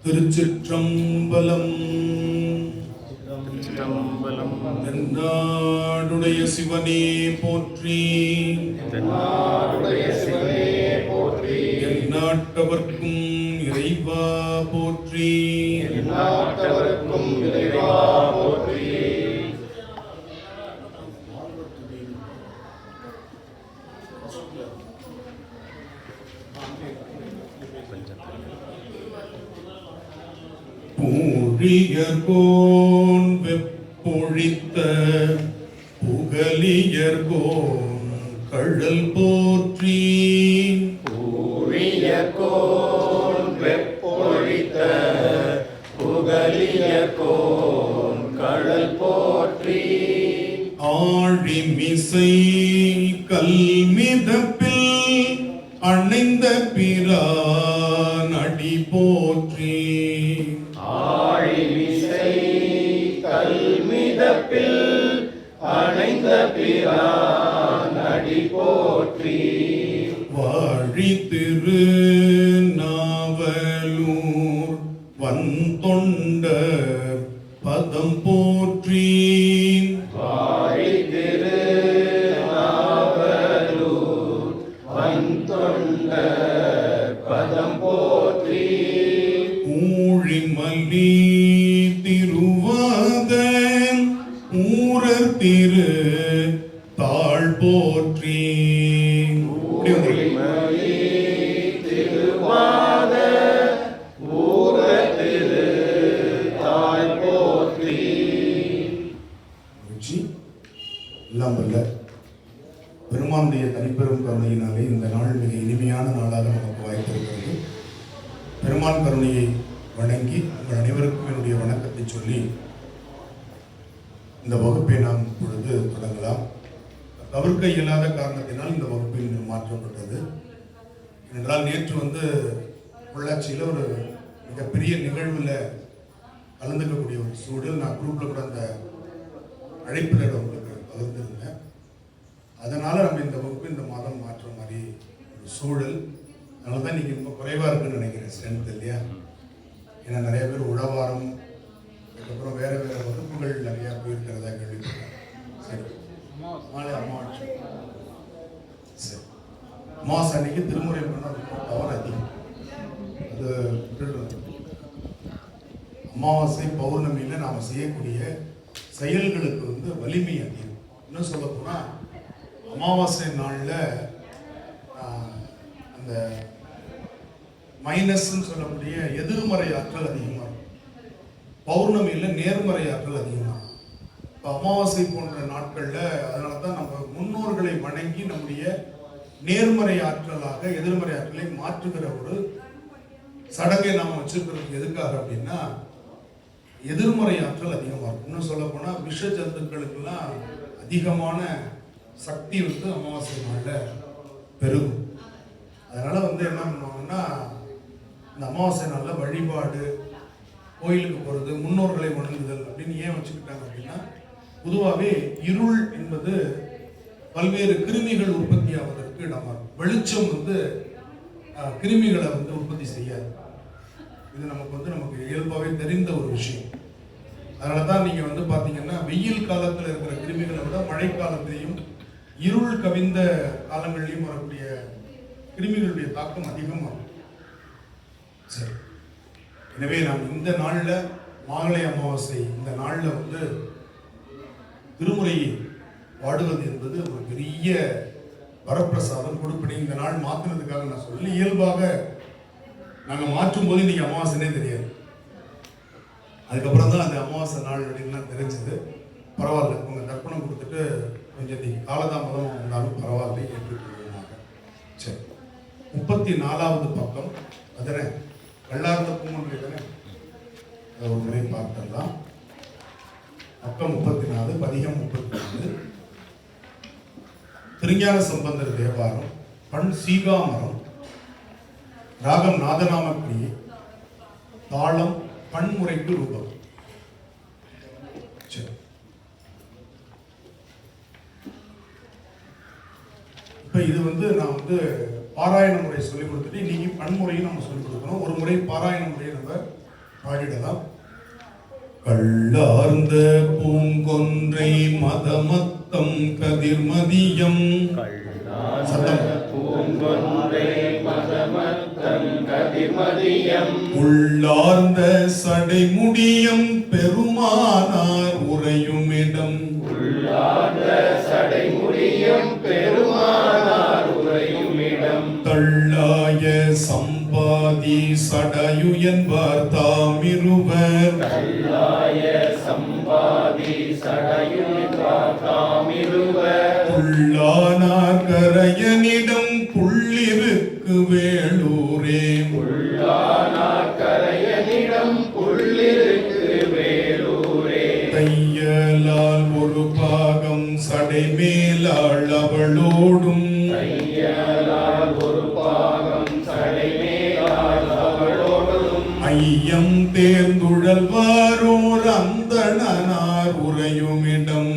திருச்சிற்றம்பலம். தென்னாடுடைய சிவனே போற்றி, எந்நாட்டவர்க்கும் இறைவா போற்றி. பூழியர்கோன் வெப்பொழித்த புகலியர்கோன் கழல் போற்றி. பூழியர்கோன் வெப்பொழித்த புகலியர்கோன் கழல் போற்றி. ஆழிமிசை கல்மிதப்பில் அணைந்த பிரான் அடி போற்றி. ஆழிமிசை கல்மிதப்பில் அணைந்த பிரான் அடி போற்றி. வாழி திரு நாவலூர் வன்தொண்டர் பதம் போற்றி. வாழி திரு நாவலூர் வன்தொண்டர் பதம் போற்றி. ஊழிமலி திருவாத ஊரர் திரு தாழ் போற்றி. ஊழிமலி திருவாத ஊரர் திரு தாழ் போற்றி. எல்லாம் வல்ல பெருமானுடைய தனிப்பெரும் கருணையினாலே இந்த நாள் மிக இனிமையான நாளாக நமக்கு வாய்த்திருக்கிறது. பெருமான் கருணையை வணங்கி உங்கள் அனைவருக்கும் என்னுடைய வணக்கத்தை சொல்லி இந்த வகுப்பை நாம் இப்பொழுது தொடங்கலாம். தவிர்க்க இயலாத காரணத்தினால் இந்த வகுப்பில் மாற்றப்பட்டது. என்றால் நேற்று பொள்ளாச்சியில் ஒரு மிகப்பெரிய நிகழ்வில் கலந்துக்கக்கூடிய ஒரு சூழல். நான் குரூப்பில் கூட அந்த அழைப்பில் உங்களுக்கு பகிர்ந்திருந்தேன். அதனால் நம்ம இந்த வகுப்பு இந்த மாதம் மாற்ற மாதிரி ஒரு சூழல். அதனால தான் நீங்கள் ரொம்ப குறைவாக இருக்குன்னு நினைக்கிறேன் ஸ்ட்ரென்த், இல்லையா? ஏன்னா நிறைய பேர் உழவாரம் அதுக்கப்புறம் வேறு வேறு வகுப்புகள் நிறையா போயிருக்கிறதா கேள்விப்பட்டேன். சரி, நாளை அமாவாசை. சரி, அமாவாசை அன்னைக்கு திருமுறை பண்ணால் ரொம்ப பவர் அதிகம். அது அமாவாசை பௌர்ணமியில் நாம் செய்யக்கூடிய செயல்களுக்கு வலிமை அதிகம். இன்னும் சொல்ல போனால் அமாவாசை நாளில் அந்த மைனஸ்ன்னு சொல்லக்கூடிய எதிர்மறை ஆற்றல் அதிகமாக இருக்கும். பௌர்ணமியில் நேர்மறை ஆற்றல் அதிகமாக இருக்கும். இப்போ அமாவாசை போன்ற நாட்களில் அதனால தான் நம்ம முன்னோர்களை வணங்கி நம்முடைய நேர்மறை ஆற்றலாக எதிர்மறை ஆற்றலை மாற்றுகிற ஒரு சடங்கை நாம் வச்சிருக்கிறதுக்கு எதுக்காக அப்படின்னா எதிர்மறை ஆற்றல் அதிகமாக இருக்கும். இன்னும் சொல்ல போனால் விஷ ஜந்துக்களுக்கெல்லாம் அதிகமான சக்தி அமாவாசை நாளில் பெருகும். அதனால் என்ன பண்ணுவாங்கன்னா இந்த அமாவாசை நாளில் வழிபாடு, கோயிலுக்கு போகிறது, முன்னோர்களை வணங்குதல் அப்படின்னு ஏன் வச்சுக்கிட்டாங்க அப்படின்னா பொதுவாகவே இருள் என்பது பல்வேறு கிருமிகள் உற்பத்தி ஆவதற்கு இடமாக இருக்கும். வெளிச்சம் கிருமிகளை உற்பத்தி செய்யாது. இது நமக்கு இயல்பாகவே தெரிந்த ஒரு விஷயம். அதனால தான் நீங்கள் பார்த்தீங்கன்னா வெயில் காலத்தில் இருக்கிற கிருமிகளை விட மழை காலத்திலையும் இருள் கவிந்த காலங்களிலையும் வரக்கூடிய கிருமிகளுடைய தாக்கம் அதிகமாகும். சரி, எனவே நாம் இந்த நாளில் மாலை அமாவாசை இந்த நாளில் திருமுறையை பாடுவது என்பது ஒரு பெரிய வரப்பிரசாதம் கொடுப்படி. இந்த நாள் மாற்றினதுக்காக நான் சொல்லி இயல்பாக நாங்கள் மாற்றும் போது இன்னைக்கு அமாவாசைனே தெரியாது. அதுக்கப்புறம் தான் அந்த அமாவாசை நாள் அப்படின்லாம் தெரிஞ்சது. பரவாயில்ல, உங்கள் தர்ப்பணம் கொடுத்துட்டு கொஞ்சம் காலதாமதம் இருந்தாலும் பரவாயில்ல, ஏற்றுக்கொள்வாங்க. சரி, 34வது பக்கம். அதனை கள்ளார்ந்த பூமொழி தானே, அதை ஒரு முறை பார்த்துடலாம். பக்கம் 34, பதிகம் 34. திருஞான சம்பந்தர் தேவாரம், பண் சீகாமரம், ராகம் நாதநாமக்கிரியை, தாளம் பன்முறைக்கு ரூபம். சரி, இப்போ இது நான் பாராயண முறை சொல்லிக் கொடுத்துட்டு இன்னைக்கு பன்முறையும் நம்ம சொல்லிக் கொடுக்கணும். ஒரு முறை பாராயண முறையை நம்ம பாடிடலாம். கள்ளார்ந்த பூங்கொன்றை மதமத்தம் கதிர்மதியம் சத்தம் உள்ளார்ந்த சடைமுடியம் பெருமானார் உறையுமிடம் தள்ளாய சம்பாதி சடையு என்பார் தாமிருவர் புல்லானார் கரையனிடம் புள்ளிருக்கு வேளூரே தையலால் ஒரு பாகம் சடைமேலாள் அவளோடும் ஐயம் தேர்ந்துழல்வாரோர் அந்தணனார் உறையுமிடம்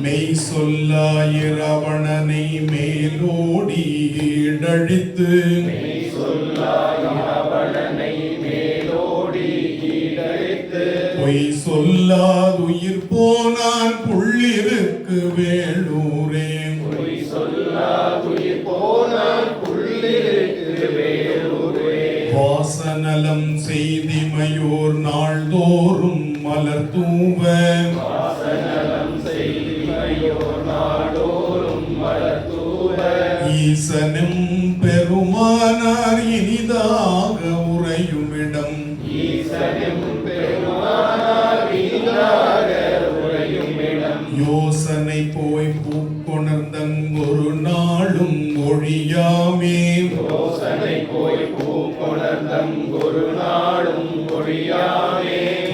மெய் சொல்லாயிரவணனை மேலோடி ஈடழித்து பொய் சொல்லாதுயிர் போனான் புள்ளிருக்கு வேளூரே வாசநலம் செய்திமையோர் நாள்தோறும் மலர் தூவ ஈசனும் பெருமானார் இனிதாக உறையுமிடம் யோசனை போய் பூக்கொணர்ந்தங் ஒரு நாளும் ஒழியாமே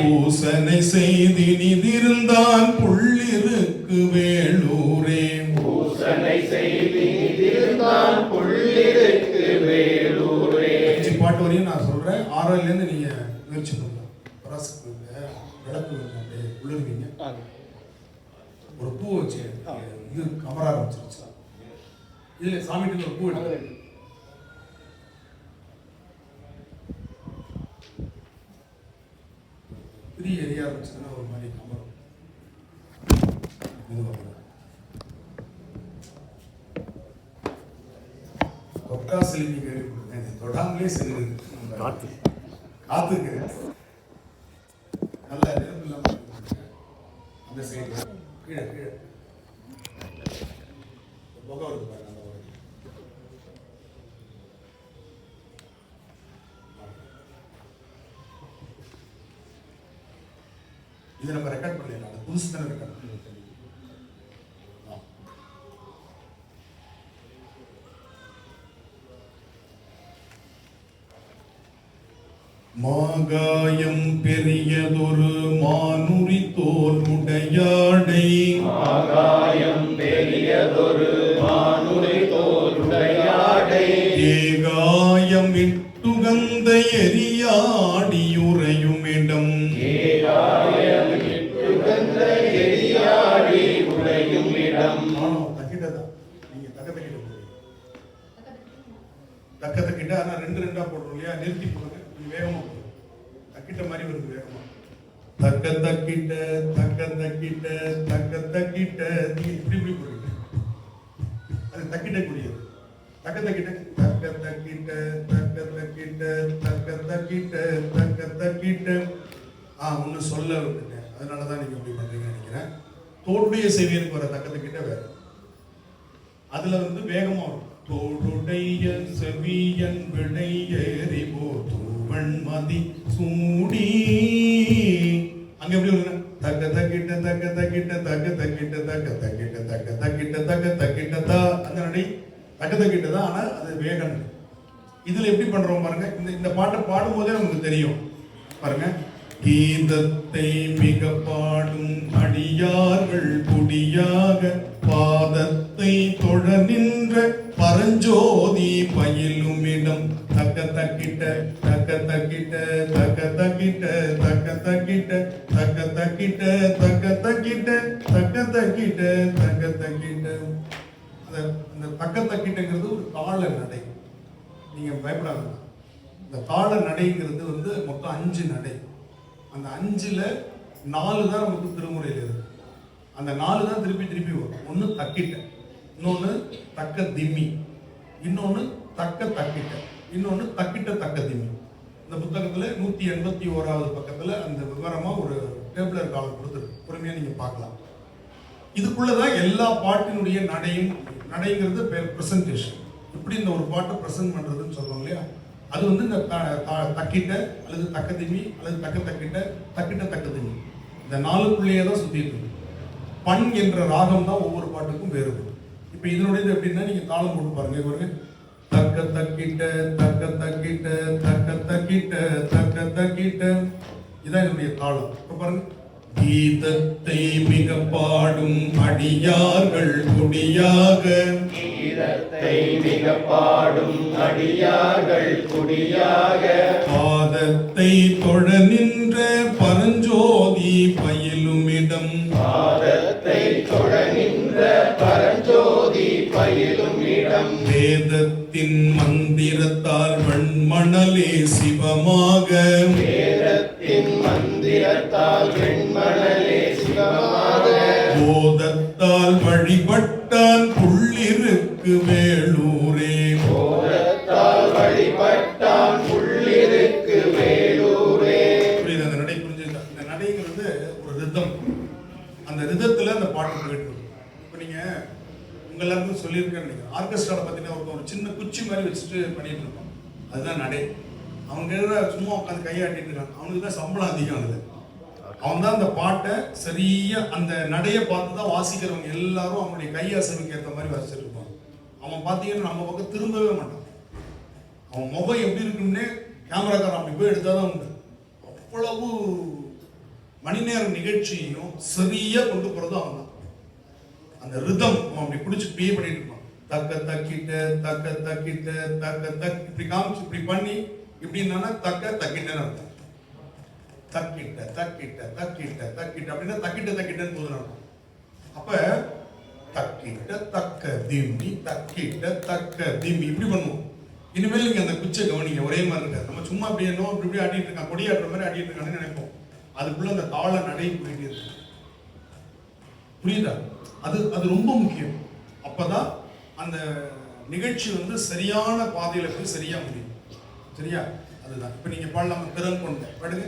பூசனை செய்தி நிதிர்ந்தான் புள்ளிருக்கு வேளூரே பாட்டு வரையும் நான் சொல்றேன். 6ல இருந்து நீங்க முயற்சி பண்ணலாம். விளக்கு உள்ளுவீங்க. ஒரு பூ வச்சு இது கமர ஆரம்பிச்சிருச்சு. இல்ல சாமிட்டு ஒரு பூ எடுத்து திரி எரிய ஆரம்பிச்சதுன்னா ஒரு மாதிரி கமரம் கொட்டாசிலி நீங்க தொடாமலே செல்லுது காத்துக்கு நல்ல நேரம் இல்லாம அந்த சைடு கீழே புகை வருது பாருங்க. இதை நம்ம ரெக்கார்ட் பண்ணலாம். அது புதுசு தானே ரெக்கார்ட் பண்ணி மாகாயம் பெரியதொரு மானுரி தோல் உடையாடை ஏகாயம் இட்டுகந்த எரியாடியுறையுமிடம் தக்கத்தக்கிட்ட ஆனா 2 போடுறோம் இல்லையா? நிறுத்தி போடுங்க. வேகமா போடும். தக்கிட்ட மாதிரி வருது வேகமா. தக்கத்தக்கிட்ட நீங்க இப்படி போடுறீங்க. அது தக்கிட்ட கூடியது. தக்கத்தக்கிட்ட ஒன்னு சொல்ல விட்டுட்டேன். அதனாலதான் நீங்க இப்படி பண்றீங்கன்னு நினைக்கிறேன். தோடுடைய செவியனுக்கு வர தக்கத்தக்கிட்ட வேற. அதுல வேகமா வரும். தோடுடைய செவியன் விடை ஏறிபோ தூவன்மதி சூடி. அங்க எப்படி வருது? தக்க தக்கிட்ட அந்த நடை தக்க தக்கிட்ட தான். ஆனா அது வேகம். இதுல எப்படி பண்றோம் பாருங்க. இந்த பாட்டை பாடும் போதே நமக்கு தெரியும் பாருங்க. கீதத்தை மிக பாடும் அடியார்கள் குடியாக பாதத்தை தொழ நின்ற பரஞ்சோதி பயிலுமிடம் தக்க தக்கிட்ட தக்க தக்கிட்டங்கிறது ஒரு தாள நடை. நீங்க பயப்படாத. இந்த தாள நடைங்கிறது வந்து மொத்தம் 5 நடை. அந்த 5ல் 4 தான் நமக்கு திருமுறையில் இருக்கு. அந்த 4 தான் திருப்பி திருப்பி வரும். ஒன்று தக்கிட்ட, இன்னொன்று தக்க திம்மி, இன்னொன்று தக்க தக்கிட்ட, இன்னொன்று தக்கிட்ட தக்க திம்மி. இந்த புத்தகத்தில் 181வது பக்கத்தில் அந்த விவரமாக ஒரு டேபிளர் காலம் கொடுத்துருக்கு. பொறுமையாக நீங்கள் பார்க்கலாம். இதுக்குள்ளதான் எல்லா பாட்டினுடைய நடைங்கிறது பிரசன்டேஷன். எப்படி இந்த ஒரு பாட்டை பிரசன்ட் பண்றதுன்னு சொல்றோம் இல்லையா, அது வந்து இந்த தக்கிட்ட அல்லது தக்க திம்மி அல்லது தக்க தக்கிட்ட தக்கிட்ட தக்க திம்மி, இந்த 4க்குள்ளேயே தான் சுத்திட்டு இருக்கு. பண் என்ற ராகம் தான் ஒவ்வொரு பாட்டுக்கும் வேறுபடும். இப்ப இதனுடையது எப்படின்னா, நீங்க தாளம் போட்டு பாருங்க. பாருங்க, தக்க தக்கிட்ட தக்க தக்கிட்ட தக்க தக்கிட்ட தக்க தக்கிட்ட, இதான் என்னுடைய தாளம். இப்ப பாருங்க, கீதத்தை மிக பாடும் அடியார்கள் குடியாக, கீதத்தை மிக பாடும் அடியார்கள் குடியாக, பாதத்தை தொழ நின்ற பரஞ்சோதி பயிலுமிடம், பாதத்தை தொழ நின்ற பரஞ்சோதி பயிலுமிடம், வேதத்தின் மந்திரத்தால் வெண்மணலே சிவமாக, வேதத்தின் மந்திரத்தால் வெண்மணலே சிவமாக, போதத்தால் வழிபட்டான் புள்ளிருக்கு வேளூரே, போதத்தால் வழிபட்டான் புள்ளிருக்கு வேளூரே. புரியுது? அந்த நடை புரிஞ்சுக்கா? இந்த நடைங்கிறது ஒரு ரிதம். அந்த ரிதத்துல அந்த பாட்டு போயிட்டு இருக்கும். இப்போ நீங்க உங்க எல்லாருக்கும் சொல்லியிருக்கேன்னு நினைக்கிறேன், ஆர்கெஸ்ட்ரால பார்த்தீங்கன்னா ஒரு சின்ன குச்சி மாதிரி வச்சுட்டு பண்ணிட்டு இருக்கோம். அதுதான் நடை. அவங்க சும்மா உட்காந்து கையாட்டிட்டு இருக்காங்க. அவனுக்கு தான் சம்பளம் அதிகம். அதுல அவன் தான் அந்த பாட்டை சரியா அந்த நடையை பார்த்து தான் வாசிக்கிறவங்க எல்லாரும் அவனுடைய கையாசனுக்கு ஏற்ற மாதிரி வாசிச்சுட்டு இருப்பான். அவன் பார்த்தீங்கன்னா நம்ம பக்கம் திரும்பவே மாட்டான். அவன் முகம் எப்படி இருக்குன்னே கேமராக்காரன் அப்படி போய் எடுத்தாதான் உண்டு. அவ்வளவு மணி நேர நிகழ்ச்சியையும் சரியா கொண்டு போறது அவன் தான். அந்த ரிதம் அவன் அப்படி பிடிச்சி பே பண்ணிட்டு இருப்பான். தக்க தக்கிட்ட தக்க தக்கிட்ட தக்க தக் இப்படி காமிச்சு இப்படி பண்ணி இப்படின்னா தக்க தக்கிட்டன்னு அர்த்தம். தக்கிட்ட தக்கிட்ட தக்கிட்ட தக்கிட்ட அப்படின்னா தக்கிட்ட தக்கிட்டன்னு போதும். அப்ப தக்கிட்ட தக்க திம்மி தக்கிட்ட தக்க திம்மி இப்படி பண்ணுவோம். இனிமேல் நீங்க அந்த குச்சை கவனிங்க, ஒரே மாதிரி இருக்காது. நம்ம சும்மா அப்படி என்ன இப்படி ஆட்டிட்டு இருக்கான், கொடியாட்டுற மாதிரி ஆட்டிட்டு இருக்கான்னு நினைப்போம். அதுக்குள்ள அந்த தாள நடை போயிட்டு இருக்கு. புரியுதா? அது ரொம்ப முக்கியம். அப்பதான் அந்த நிகழ்ச்சி வந்து சரியான பாதையில போய் சரியா முடியும். சரியா? அதுதான். இப்ப நீங்க பாடலாம். திறம் கொண்ட பாடுங்க.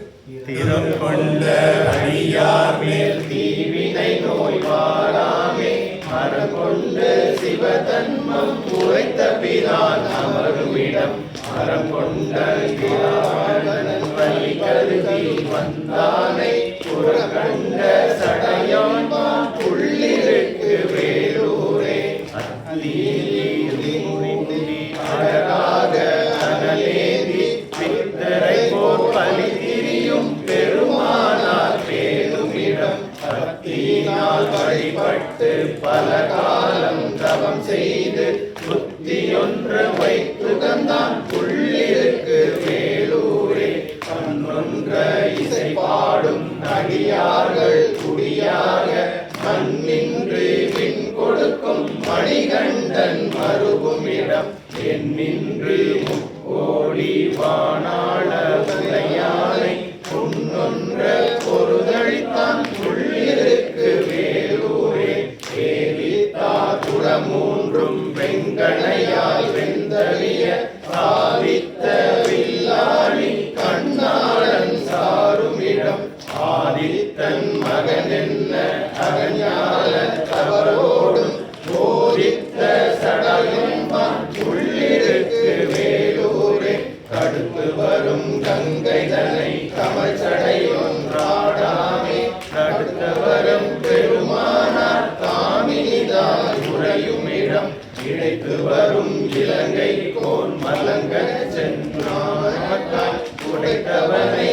திறம் கொண்ட அடியார் மேல் தீவினை நோய் வாராமே, மரம் கொண்டு சிவதன்மம் உரைத்த பிரான் அமருமிடம், மரம் கொண்ட வழி கருதி வந்தானை புறக்கண்ட சடையான் புள்ளிருக்கு வேலூரே, அழகாக அனலேதி பித்தரை போர் பலி திரியும் பெருமானார் பேருமிடம், பக்தியினால் வழிபட்டு பல காலம் தவம் செய்து புத்தியொன்று வைத்துகந்தான் புள்ளிருக்கு வேலூரே, கண்ணொன்ற இசை பாடும் அடியார்கள் குடியாக, மண்ணின்று விண் கொடுக்கும் மணிகண்டன் மருகுமிடம், எண்ணின்று முக்கோடி வானாள உடையானை பொன்னொன்ற பொருதழித்தான் புள்ளிருக்கு வேலூரே, தேவித்தார் குடமூன்றும் வெங்கணையால் வெந்தவிய சாதித்த வில்லாளி கண்ணாளன் சாருமிடம், ஆதித்தன் மகன் என்ன அகஞால தவறோடும் போதித்த சடலம்பான் புள்ளிருக்கு வேலூரே, கடுத்து வரும் கங்கைதனை கமல் சடை ஒன்றாடாமே, தடுத்த வரும் பெருமானார் தாமினிதான் உறையுமிடம், இழைத்து வரும் இலங்கை கோன் மலங்க சென்றான் உடைத்தவனை